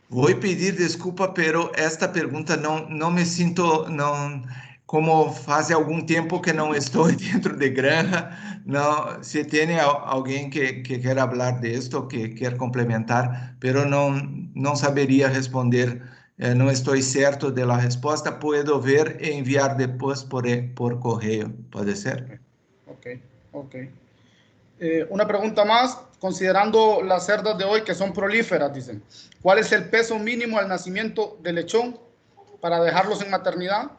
Voy a pedir disculpa, pero esta pregunta no me siento, como hace algún tiempo que no estoy dentro de granja, no, si tiene alguien que quiera hablar de esto, que quiera complementar, pero no sabería responder, no estoy cierto de la respuesta, puedo ver e enviar después por correo, ¿puede ser? Ok. Una pregunta más, considerando las cerdas de hoy que son prolíferas, dicen, ¿cuál es el peso mínimo al nacimiento del lechón para dejarlos en maternidad?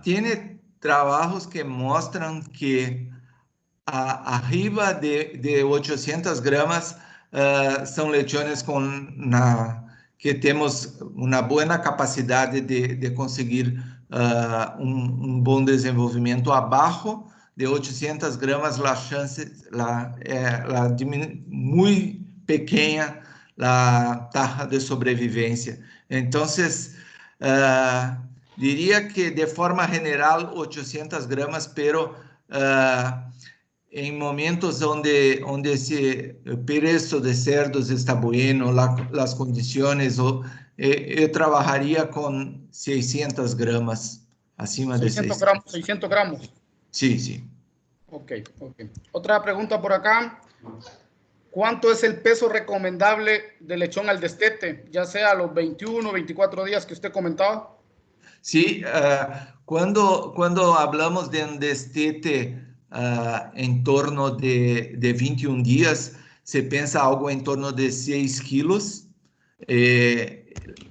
Tiene trabajos que muestran que arriba de 800 gramas son lechones que tenemos una buena capacidad de conseguir un buen desenvolvimiento. Abajo de 800 gramas la chance muy pequeña la tasa de sobrevivencia. Entonces, diría que de forma general 800 gramas, pero en momentos donde ese preço de cerdos está bueno, las condiciones, yo trabajaría con 600 gramas, acima de 600. 600 gramos. Sí. Ok. Otra pregunta por acá. ¿Cuánto es el peso recomendable del lechón al destete? Ya sea a los 21, 24 días que usted comentaba. Sí, cuando hablamos de un destete en torno de 21 días, se piensa algo en torno de 6 kilos.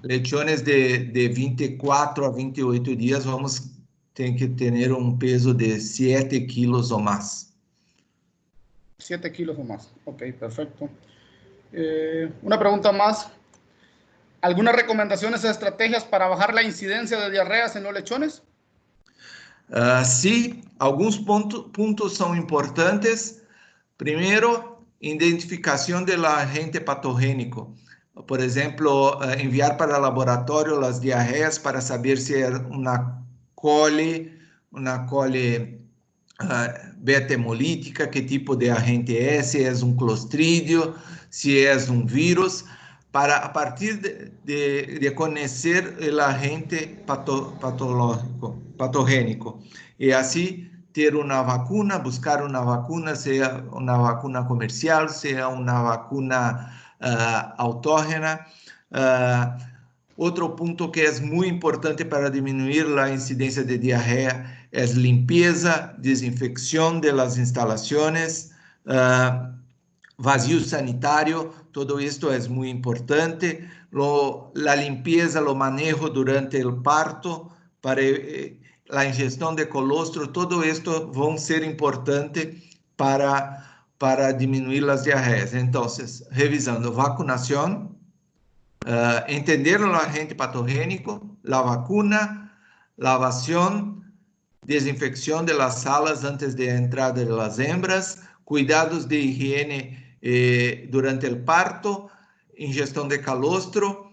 Lechones de 24 a 28 días vamos ter que tener un peso de 7 kilos o más. 7 kilos o más. Ok, perfecto. Una pregunta más. ¿Algunas recomendaciones o estrategias para bajar la incidencia de diarreas en los lechones? Sí, alguns pontos são importantes. Primeiro, identificação do agente patogênico. Por exemplo, enviar para o laboratório as diarreias para saber se é uma cole beta hemolítica, que tipo de agente é, se é um clostrídio, se é um vírus, para a partir de conhecer o agente patogênico e assim ter uma vacuna, buscar uma vacuna, seja uma vacuna comercial, seja uma vacuna autógena. Outro ponto que é muito importante para diminuir a incidência de diarreia é limpeza, desinfecção das instalações, vazio sanitário, todo isto é muito importante. A limpeza, o manejo durante o parto, para a ingestão de colostro, todo isto vão ser importante para diminuir as diarreias. Então, revisando, vacunação, entender o agente patogênico, a vacuna, lavação, desinfecção de las salas antes de entrada de las hembras, cuidados de higiene durante o parto, ingestão de calostro,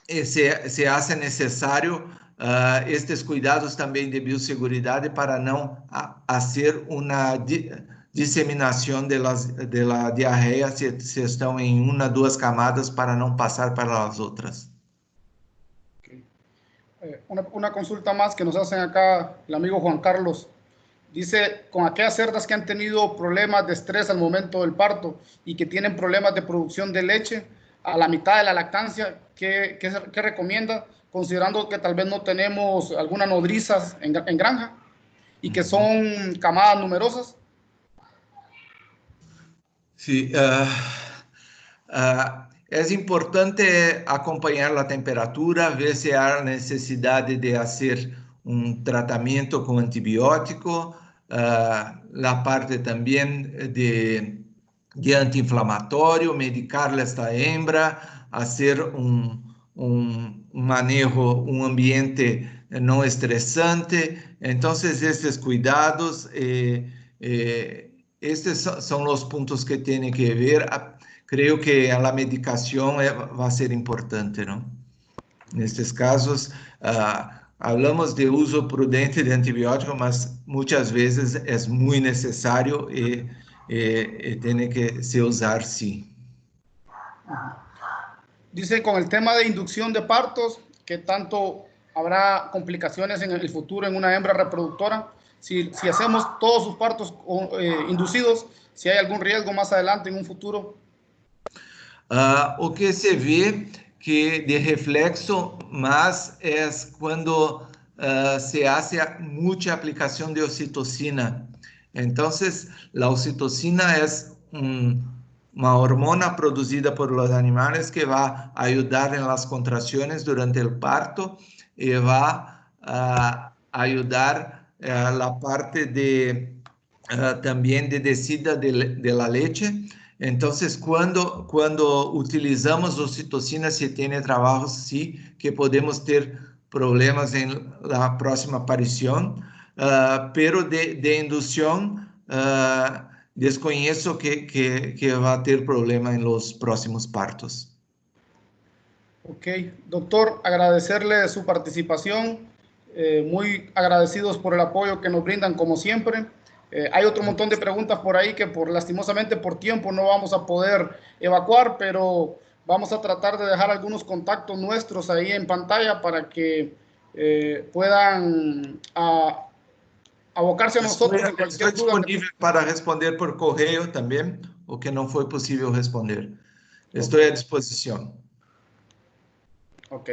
se hace necessário estes cuidados também de biosseguridade para não fazer uma disseminação da diarreia se estão em uma, duas camadas para não passar para as outras. Okay. Una consulta más que nos hacen acá el amigo Juan Carlos. Dice, con aquellas cerdas que han tenido problemas de estrés al momento del parto y que tienen problemas de producción de leche a la mitad de la lactancia, ¿qué recomienda? Considerando que tal vez no tenemos algunas nodrizas en granja y que son camadas numerosas. Sí, es importante acompanhar a temperatura, ver se há necessidade de fazer un tratamiento con antibiótico, la parte también de antiinflamatorio, medicarle a esta hembra, hacer un manejo, un ambiente no estresante. Entonces, estos cuidados, estos son los puntos que tienen que ver. Creo que la medicación va a ser importante, ¿no? En estos casos, hablamos de uso prudente de antibióticos, mas muchas veces es muy necesario y tiene que se usar, sí. Dice, con el tema de inducción de partos, ¿qué tanto habrá complicaciones en el futuro en una hembra reproductora? Si hacemos todos sus partos inducidos, si hay algún riesgo más adelante en un futuro. O que se ve que de reflexo más es cuando se hace mucha aplicación de oxitocina. Entonces, la oxitocina es una hormona producida por los animales que va a ayudar en las contracciones durante el parto y va a ayudar la parte de también de descida de la leche. Entonces, cuando utilizamos oxitocina, se tiene trabajo, sí, que podemos ter problemas en la próxima aparición, pero de inducción, desconozco que va a ter problema en los próximos partos. Ok, doctor, agradecerle su participación, muy agradecidos por el apoyo que nos brindan como siempre. Hay otro montón de preguntas por ahí que lastimosamente por tiempo no vamos a poder evacuar, pero vamos a tratar de dejar algunos contactos nuestros ahí en pantalla para que puedan abocarse a nosotros en cualquier Estoy disponible para responder por correo también, o que no fue posible responder. Estoy a disposición.